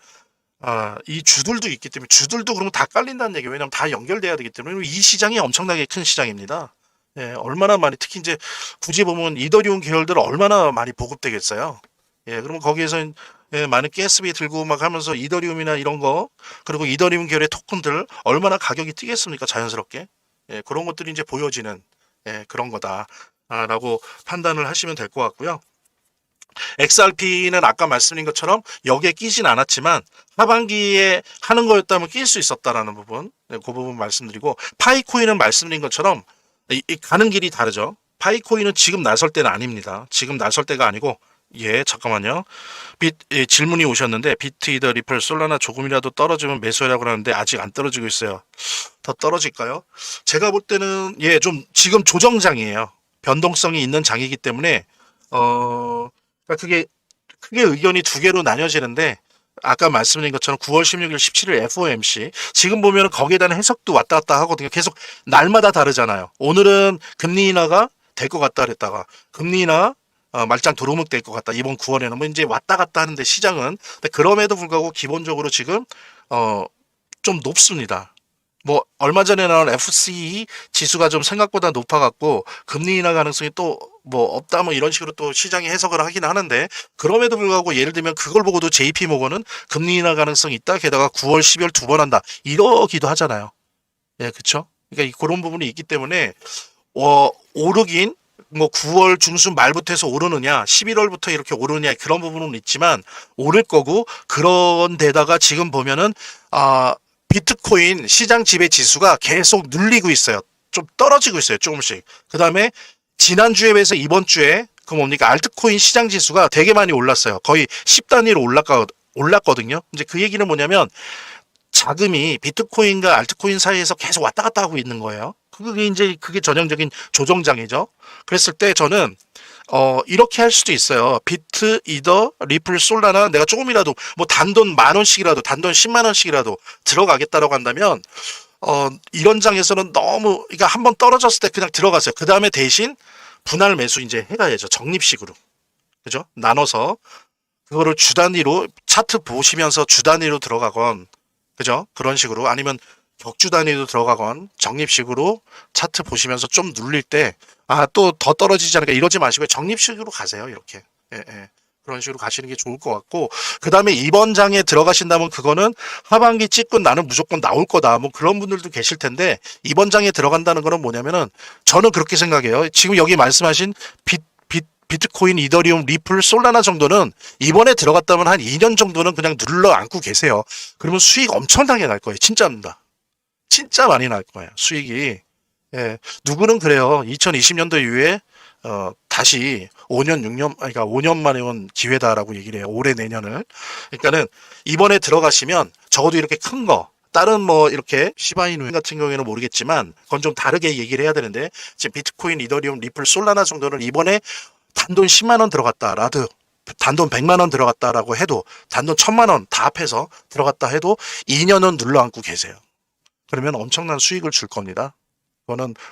이 주들도 있기 때문에, 주들도 그러면 다 깔린다는 얘기예요. 왜냐하면 다 연결돼야 되기 때문에. 이 시장이 엄청나게 큰 시장입니다. 예, 얼마나 많이, 특히 이제 굳이 보면 이더리움 계열들 얼마나 많이 보급되겠어요. 예, 그러면 거기에서 예, 많은 가스비 들고 막 하면서 이더리움이나 이런 거, 그리고 이더리움 계열의 토큰들 얼마나 가격이 뛰겠습니까? 자연스럽게. 예, 그런 것들이 이제 보여지는 그런 거다. 라고 판단을 하시면 될 것 같고요. XRP는 아까 말씀드린 것처럼 여기에 끼진 않았지만 하반기에 하는 거였다면 낄 수 있었다라는 부분, 그 부분 말씀드리고, 파이코인은 말씀드린 것처럼 가는 길이 다르죠. 파이코인은 지금 나설 때는 아닙니다. 지금 나설 때가 아니고, 잠깐만요. 질문이 오셨는데, 비트, 이더, 리플, 솔라나 조금이라도 떨어지면 매수하라고 하는데 아직 안 떨어지고 있어요. 더 떨어질까요? 제가 볼 때는 좀 지금 조정장이에요. 변동성이 있는 장이기 때문에 그러니까 그게 크게 의견이 두 개로 나뉘어지는데, 아까 말씀드린 것처럼 9월 16일, 17일 FOMC 지금 보면 거기에 대한 해석도 왔다 갔다 하거든요. 계속 날마다 다르잖아요. 오늘은 금리 인하가 될 것 같다 그랬다가 금리 인하 말짱 도루묵 될 것 같다. 이번 9월에는 뭐 이제 왔다 갔다 하는데 시장은, 근데 그럼에도 불구하고 기본적으로 지금 좀 높습니다. 뭐 얼마 전에 나온 FCE 지수가 좀 생각보다 높아갖고 금리 인하 가능성이 또 뭐 없다 뭐 이런 식으로 또 시장이 해석을 하긴 하는데, 그럼에도 불구하고 예를 들면 그걸 보고도 JP 모건은 금리 인하 가능성이 있다, 게다가 9월 12월 두 번 한다 이러기도 하잖아요. 그쵸? 그러니까 그런 부분이 있기 때문에 오르긴 뭐 9월 중순 말부터 해서 오르느냐 11월부터 이렇게 오르느냐 그런 부분은 있지만 오를 거고, 그런 데다가 지금 보면은 비트코인 시장 지배 지수가 계속 눌리고 있어요. 좀 떨어지고 있어요. 조금씩. 그 다음에 지난주에 비해서 이번 주에 뭡니까? 알트코인 시장 지수가 되게 많이 올랐어요. 거의 10단위로 올랐거든요. 이제 그 얘기는 뭐냐면 자금이 비트코인과 알트코인 사이에서 계속 왔다 갔다 하고 있는 거예요. 그게 전형적인 조정장이죠. 그랬을 때 저는 이렇게 할 수도 있어요. 비트, 이더, 리플, 솔라나 내가 조금이라도 뭐 단돈 10,000원씩이라도 단돈 100,000원씩이라도 들어가겠다라고 한다면 이런 장에서는 너무, 그러니까 한번 떨어졌을 때 그냥 들어가세요. 그 다음에 대신 분할 매수 이제 해가야죠. 적립식으로. 그죠? 나눠서 그거를 주 단위로 차트 보시면서 주 단위로 들어가건, 그죠? 그런 식으로, 아니면 격주 단위로 들어가건 적립식으로 차트 보시면서 좀 눌릴 때 또 더 떨어지지 않을까 이러지 마시고 적립식으로 가세요. 이렇게. 그런 식으로 가시는 게 좋을 것 같고, 그 다음에 이번 장에 들어가신다면 그거는 하반기 찍고 나는 무조건 나올 거다 뭐 그런 분들도 계실 텐데, 이번 장에 들어간다는 거는 뭐냐면은 저는 그렇게 생각해요. 지금 여기 말씀하신 비트코인, 이더리움, 리플, 솔라나 정도는 이번에 들어갔다면 한 2년 정도는 그냥 눌러 안고 계세요. 그러면 수익 엄청나게 날 거예요. 진짜입니다. 진짜 많이 날 거예요. 수익이. 누구는 그래요. 2020년도 이후에 다시 5년, 6년, 그러니까 5년 만에 온 기회다라고 얘기를 해요. 올해, 내년을. 그러니까는 이번에 들어가시면 적어도 이렇게 큰 거, 다른 뭐 이렇게 시바이누 같은 경우에는 모르겠지만 그건 좀 다르게 얘기를 해야 되는데, 지금 비트코인, 이더리움, 리플, 솔라나 정도는 이번에 단돈 10만 원 들어갔다라도, 단돈 100만 원 들어갔다라고 해도, 단돈 1,000만 원 다 합해서 들어갔다 해도 2년은 눌러앉고 계세요. 그러면 엄청난 수익을 줄 겁니다.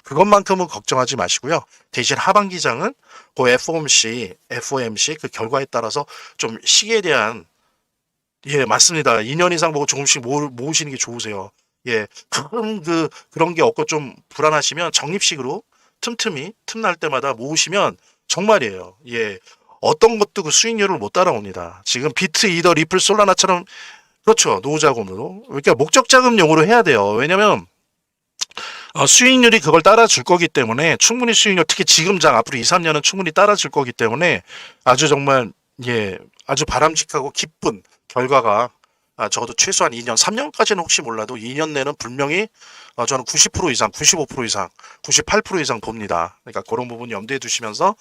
그것만큼은 걱정하지 마시고요. 대신 하반기장은 그 FOMC 그 결과에 따라서 좀 시기에 대한, 맞습니다. 2년 이상 보고 조금씩 모으시는 게 좋으세요. 그런 게 없고 좀 불안하시면 적립식으로 틈틈이 틈날 때마다 모으시면 정말이에요. 어떤 것도 그 수익률을 못 따라옵니다. 지금 비트, 이더, 리플, 솔라나처럼, 그렇죠. 노후자금으로. 그러니까 목적자금용으로 해야 돼요. 왜냐면 수익률이 그걸 따라줄 거기 때문에, 충분히 수익률, 특히 지금 장 앞으로 2, 3년은 충분히 따라줄 거기 때문에 아주 정말 아주 바람직하고 기쁜 결과가 적어도 최소한 2년, 3년까지는 혹시 몰라도 2년 내는 분명히 저는 90% 이상, 95% 이상, 98% 이상 봅니다. 그러니까 그런 부분 염두에 두시면서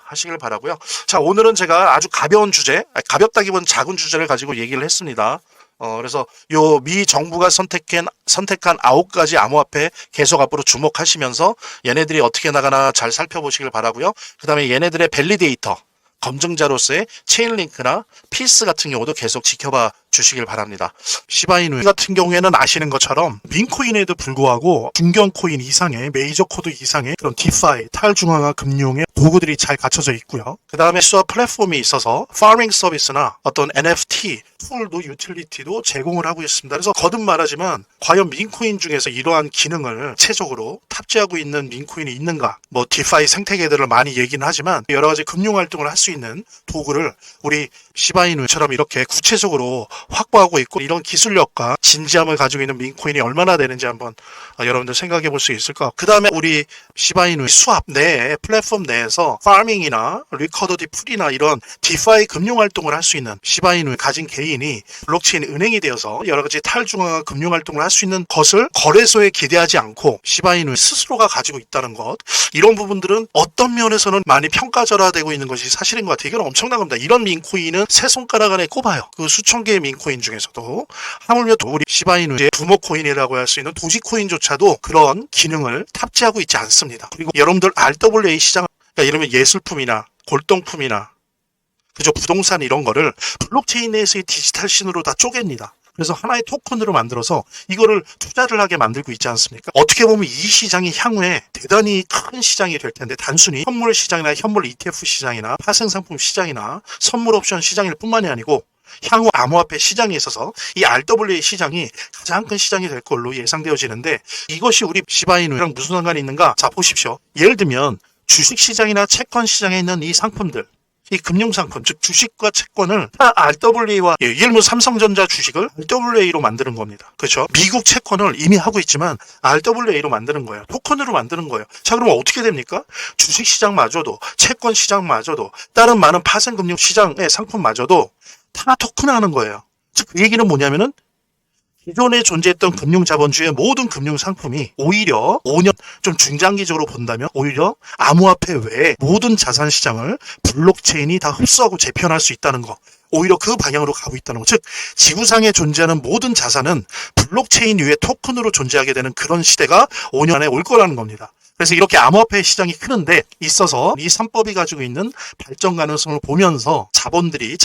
하시길 바라고요. 자, 오늘은 제가 아주 가벼운 주제, 가볍다기보다는 작은 주제를 가지고 얘기를 했습니다. 그래서 요 미 정부가 선택한 9가지 암호화폐 계속 앞으로 주목하시면서 얘네들이 어떻게 나가나 잘 살펴보시길 바라고요. 그 다음에 얘네들의 밸리데이터, 검증자로서의 체인링크나 피스 같은 경우도 계속 지켜봐 주시길 바랍니다. 시바이누 같은 경우에는 아시는 것처럼 민코인에도 불구하고 중견 코인 이상의, 메이저 코드 이상의 그런 디파이, 탈중앙화 금융의 도구들이 잘 갖춰져 있고요. 그 다음에 수업 플랫폼이 있어서 파밍 서비스나 어떤 NFT 툴도, 유틸리티도 제공을 하고 있습니다. 그래서 거듭 말하지만 과연 민코인 중에서 이러한 기능을 체적으로 탑재하고 있는 민코인이 있는가? 뭐 디파이 생태계들을 많이 얘기는 하지만 여러 가지 금융 활동을 할 수 있는 도구를 우리 시바이누처럼 이렇게 구체적으로 확보하고 있고 이런 기술력과 진지함을 가지고 있는 민코인이 얼마나 되는지 한번 여러분들 생각해 볼 수 있을 것 같고, 그 다음에 우리 시바이누 수합 내에 플랫폼 내에서 파밍이나 리커더디 풀이나 이런 디파이 금융 활동을 할 수 있는 시바이누 가진 개인이 블록체인 은행이 되어서 여러 가지 탈중앙화 금융 활동을 할 수 있는 것을 거래소에 기대하지 않고 시바이누 스스로가 가지고 있다는 것, 이런 부분들은 어떤 면에서는 많이 평가절하되고 있는 것이 사실인 것 같아요. 이건 엄청난 겁니다. 이런 민코인은 세 손가락 안에 꼽아요. 그 수천 개의 민코인 중에서도 하물며 우리 시바이누의 부모코인이라고 할 수 있는 도지코인조차도 그런 기능을 탑재하고 있지 않습니다. 그리고 여러분들 RWA 시장, 그러니까 이러면 예술품이나 골동품이나 그저 부동산 이런 거를 블록체인 내에서의 디지털 신으로 다 쪼갭니다. 그래서 하나의 토큰으로 만들어서 이거를 투자를 하게 만들고 있지 않습니까? 어떻게 보면 이 시장이 향후에 대단히 큰 시장이 될 텐데, 단순히 현물 시장이나 현물 ETF 시장이나 파생상품 시장이나 선물 옵션 시장일 뿐만이 아니고 향후 암호화폐 시장에 있어서 이 RWA 시장이 가장 큰 시장이 될 걸로 예상되어지는데, 이것이 우리 시바이누랑 무슨 상관이 있는가? 자, 보십시오. 예를 들면 주식시장이나 채권 시장에 있는 이 상품들, 이 금융상품, 즉 주식과 채권을 다 RWA와, 예를 들면 삼성전자 주식을 RWA로 만드는 겁니다. 그렇죠? 미국 채권을 이미 하고 있지만 RWA로 만드는 거예요. 토큰으로 만드는 거예요. 자, 그러면 어떻게 됩니까? 주식시장마저도, 채권시장마저도, 다른 많은 파생금융 시장의 상품마저도 다 토큰화하는 거예요. 즉, 그 얘기는 뭐냐면은 기존에 존재했던 금융자본주의 모든 금융상품이 오히려 5년 좀 중장기적으로 본다면 오히려 암호화폐 외에 모든 자산 시장을 블록체인이 다 흡수하고 재편할 수 있다는 거, 오히려 그 방향으로 가고 있다는 거. 즉, 지구상에 존재하는 모든 자산은 블록체인 위에 토큰으로 존재하게 되는 그런 시대가 5년 안에 올 거라는 겁니다. 그래서 이렇게 암호화폐 시장이 크는데 있어서 이 3법이 가지고 있는 발전 가능성을 보면서 자산들이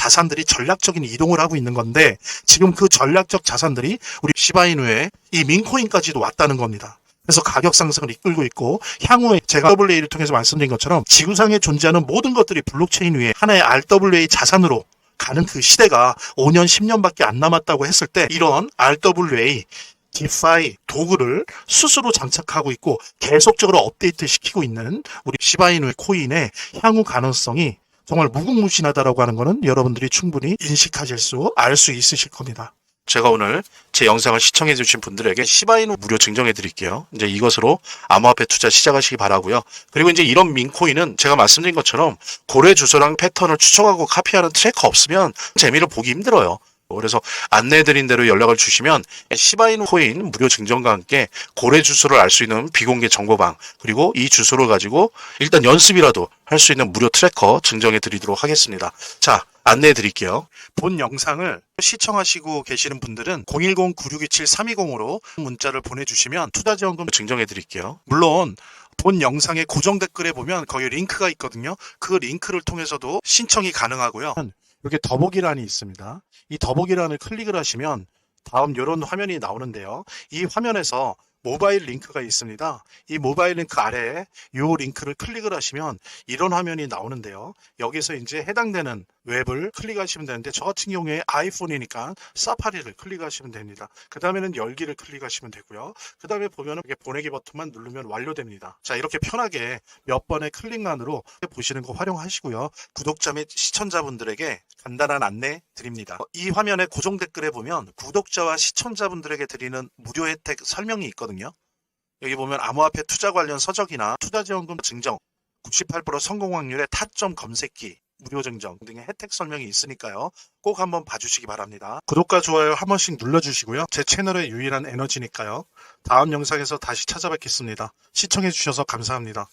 전략적인 이동을 하고 있는 건데, 지금 그 전략적 자산들이 우리 시바이누의 이 민코인까지도 왔다는 겁니다. 그래서 가격 상승을 이끌고 있고, 향후에 제가 RWA를 통해서 말씀드린 것처럼 지구상에 존재하는 모든 것들이 블록체인 위에 하나의 RWA 자산으로 가는 그 시대가 5년, 10년밖에 안 남았다고 했을 때, 이런 RWA 디파이 도구를 스스로 장착하고 있고 계속적으로 업데이트 시키고 있는 우리 시바이누의 코인의 향후 가능성이 정말 무궁무진하다라고 하는 거는 여러분들이 충분히 인식하실 수, 알 수 있으실 겁니다. 제가 오늘 제 영상을 시청해 주신 분들에게 시바이누 무료 증정해 드릴게요. 이제 이것으로 암호화폐 투자 시작하시기 바라고요. 그리고 이제 이런 민코인은 제가 말씀드린 것처럼 고래 주소랑 패턴을 추적하고 카피하는 트래커 없으면 재미를 보기 힘들어요. 그래서 안내해드린 대로 연락을 주시면 시바이누 코인 무료 증정과 함께 고래 주소를 알 수 있는 비공개 정보방, 그리고 이 주소를 가지고 일단 연습이라도 할 수 있는 무료 트래커 증정해 드리도록 하겠습니다. 자, 안내해 드릴게요. 본 영상을 시청하시고 계시는 분들은 010-9627-320으로 문자를 보내주시면 투자지원금 증정해 드릴게요. 물론 본 영상의 고정 댓글에 보면 거기 링크가 있거든요. 그 링크를 통해서도 신청이 가능하고요. 이렇게 더보기란이 있습니다. 이 더보기란을 클릭을 하시면 다음 이런 화면이 나오는데요. 이 화면에서 모바일 링크가 있습니다. 이 모바일 링크 아래에 이 링크를 클릭을 하시면 이런 화면이 나오는데요. 여기서 이제 해당되는 웹을 클릭하시면 되는데, 저 같은 경우에 아이폰이니까 사파리를 클릭하시면 됩니다. 그 다음에는 열기를 클릭하시면 되고요. 그 다음에 보면은 이렇게 보내기 버튼만 누르면 완료됩니다. 자, 이렇게 편하게 몇 번의 클릭만으로 보시는 거 활용하시고요. 구독자 및 시청자분들에게 간단한 안내 드립니다. 이 화면의 고정 댓글에 보면 구독자와 시청자분들에게 드리는 무료 혜택 설명이 있거든요. 여기 보면 암호화폐 투자 관련 서적이나 투자지원금 증정, 98% 성공 확률의 타점 검색기, 무료 증정 등의 혜택 설명이 있으니까요. 꼭 한번 봐주시기 바랍니다. 구독과 좋아요 한 번씩 눌러주시고요. 제 채널의 유일한 에너지니까요. 다음 영상에서 다시 찾아뵙겠습니다. 시청해주셔서 감사합니다.